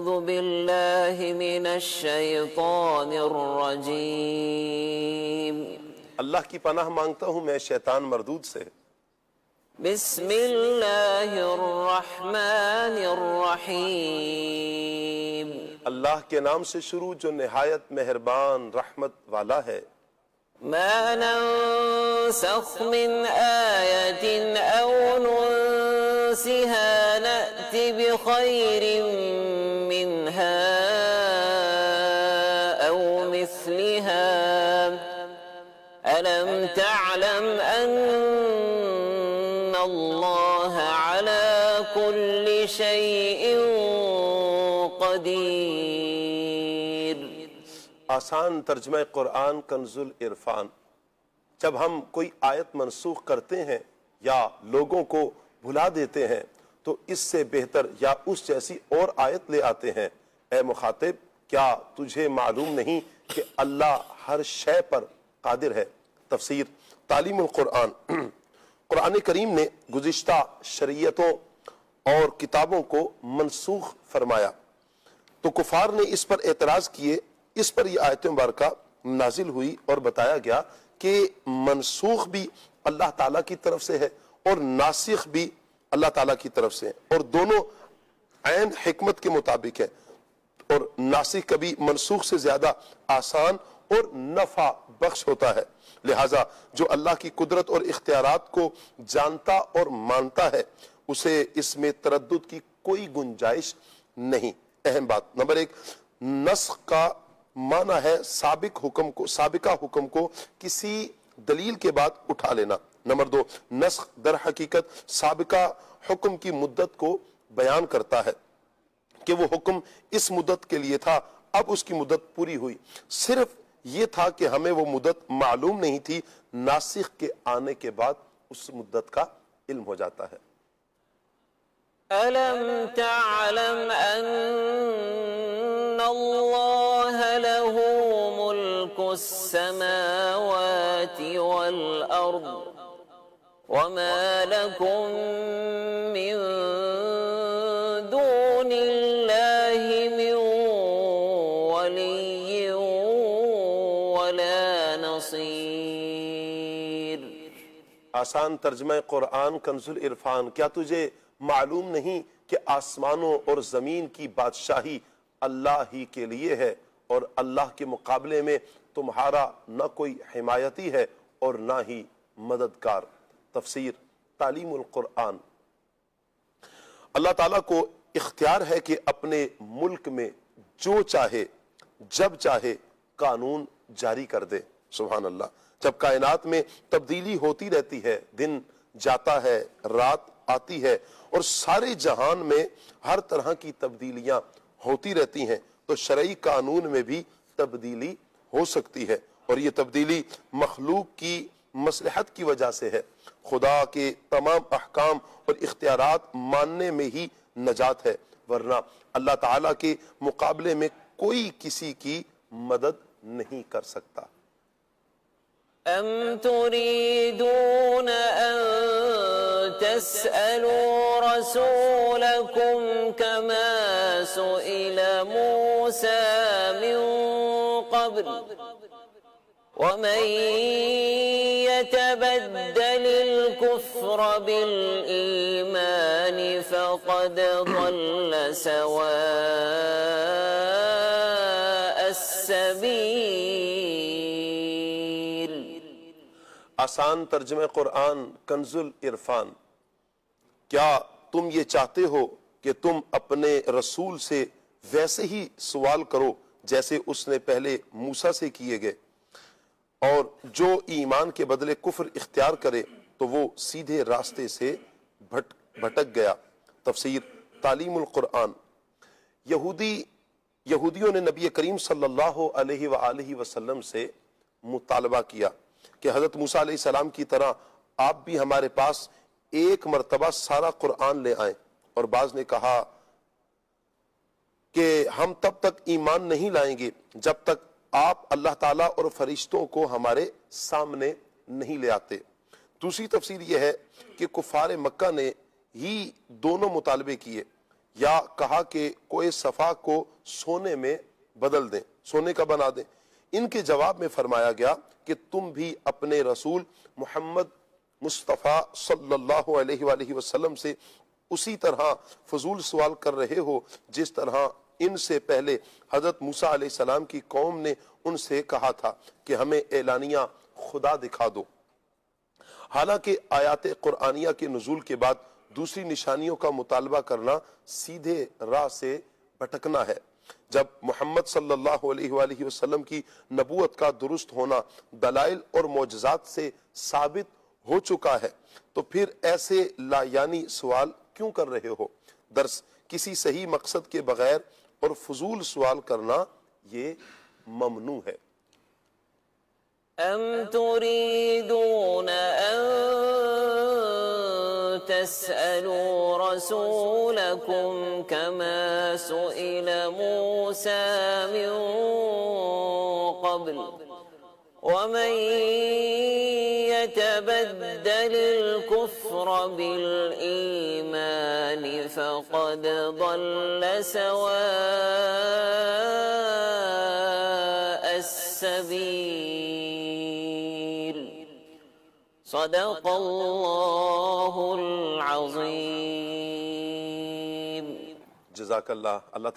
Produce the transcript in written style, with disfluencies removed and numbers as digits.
أعوذ بالله من الشيطان الرجيم اللہ کی پناہ مانگتا ہوں میں شیطان مردود سے۔ بسم اللہ الرحمن الرحیم اللہ کے نام سے شروع جو نہایت مہربان رحمت والا ہے۔ ما ننسخ من آیت او ننسها نأت بخیر منها او مثلها ألم تعلم أن الله على كل شيء قدير۔ آسان ترجمہ قرآن کنز العرفان۔ جب ہم کوئی آیت منسوخ کرتے ہیں یا لوگوں کو بھلا دیتے ہیں تو اس سے بہتر یا اس جیسی اور آیت لے آتے ہیں۔ اے مخاطب، کیا تجھے معلوم نہیں کہ اللہ ہر شے پر قادر ہے؟ تفسیر تعلیم القرآن۔ قرآن کریم نے گزشتہ شریعتوں اور کتابوں کو منسوخ فرمایا تو کفار نے اس پر اعتراض کیے۔ اس پر یہ آیت مبارکہ نازل ہوئی اور بتایا گیا کہ منسوخ بھی اللہ تعالیٰ کی طرف سے ہے اور ناسخ بھی اللہ تعالیٰ کی طرف سے ہے، اور دونوں عین حکمت کے مطابق ہے، اور ناسخ کبھی منسوخ سے زیادہ آسان اور نفع بخش ہوتا ہے۔ لہٰذا جو اللہ کی قدرت اور اختیارات کو جانتا اور مانتا ہے اسے اس میں تردد کی کوئی گنجائش نہیں۔ اہم بات نمبر 1، نسخ کا معنی ہے سابقہ حکم کو کسی دلیل کے بعد اٹھا لینا۔ نمبر 2، نسخ در حقیقت سابقہ حکم کی مدت کو بیان کرتا ہے کہ وہ حکم اس مدت کے لیے تھا، اب اس کی مدت پوری ہوئی، صرف یہ تھا کہ ہمیں وہ مدت معلوم نہیں تھی، ناسخ کے آنے کے بعد اس مدت کا علم ہو جاتا ہے۔ ألم تعلم أن الله له ملك السماوات والأرض وما لكم من دون الله من ولي ولا نصير۔ آسان ترجمہ قرآن کنز العرفان۔ کیا تجھے معلوم نہیں کہ آسمانوں اور زمین کی بادشاہی اللہ ہی کے لیے ہے اور اللہ کے مقابلے میں تمہارا نہ کوئی حمایتی ہے اور نہ ہی مددگار۔ تفسیر تعلیم القرآن۔ اللہ تعالیٰ کو اختیار ہے کہ اپنے ملک میں جو چاہے جب چاہے قانون جاری کر دے۔ سبحان اللہ۔ جب کائنات میں تبدیلی ہوتی رہتی ہے، دن جاتا ہے، رات آتی ہے، اور سارے جہان میں ہر طرح کی تبدیلیاں ہوتی رہتی ہیں، تو شرعی قانون میں بھی تبدیلی ہو سکتی ہے، اور یہ تبدیلی مخلوق کی مصلحت کی وجہ سے ہے۔ خدا کے تمام احکام اور اختیارات ماننے میں ہی نجات ہے، ورنہ اللہ تعالیٰ کے مقابلے میں کوئی کسی کی مدد نہیں کر سکتا۔ أم تريدون أن تسألوا رسولكم كما سئل موسى من قبل ومن يتبدل الكفر بالإيمان فقد ضل سواء السبيل۔ آسان ترجمہ قرآن کنز العرفان۔ کیا تم یہ چاہتے ہو کہ تم اپنے رسول سے ویسے ہی سوال کرو جیسے اس نے پہلے موسیٰ سے کیے گئے، اور جو ایمان کے بدلے کفر اختیار کرے تو وہ سیدھے راستے سے بھٹک گیا۔ تفسیر تعلیم القرآن۔ یہودیوں نے نبی کریم صلی اللہ علیہ وآلہ وسلم سے مطالبہ کیا کہ حضرت موسیٰ علیہ السلام کی طرح آپ بھی ہمارے پاس ایک مرتبہ سارا قرآن لے آئیں، اور بعض نے کہا کہ ہم تب تک ایمان نہیں لائیں گے جب تک آپ اللہ تعالیٰ اور فرشتوں کو ہمارے سامنے نہیں لے آتے۔ دوسری تفسیر یہ ہے کہ کفار مکہ نے ہی دونوں مطالبے کیے، یا کہا کہ کوئی صفا کو سونے میں بدل دیں، سونے کا بنا دیں۔ ان کے جواب میں فرمایا گیا کہ تم بھی اپنے رسول محمد مصطفیٰ صلی اللہ علیہ وآلہ وسلم سے اسی طرح فضول سوال کر رہے ہو جس طرح ان سے پہلے حضرت موسیٰ علیہ السلام کی قوم نے ان سے کہا تھا کہ ہمیں اعلانیہ خدا دکھا دو۔ حالانکہ آیات قرآنیہ کے نزول کے بعد دوسری نشانیوں کا مطالبہ کرنا سیدھے راہ سے بھٹکنا ہے۔ جب محمد صلی اللہ علیہ وآلہ وسلم کی نبوت کا درست ہونا دلائل اور معجزات سے ثابت ہو چکا ہے تو پھر ایسے لا یعنی سوال کیوں کر رہے ہو؟ درس کسی صحیح مقصد کے بغیر اور فضول سوال کرنا یہ ممنوع ہے۔ أم تريدون أن تسألوا رسولكم كما سئل موسى من قبل ومن يتبدل الكفر بالإيمان فقد ضل سواء السبيل صدق الله العظيم۔ جزاک اللہ۔ اللہ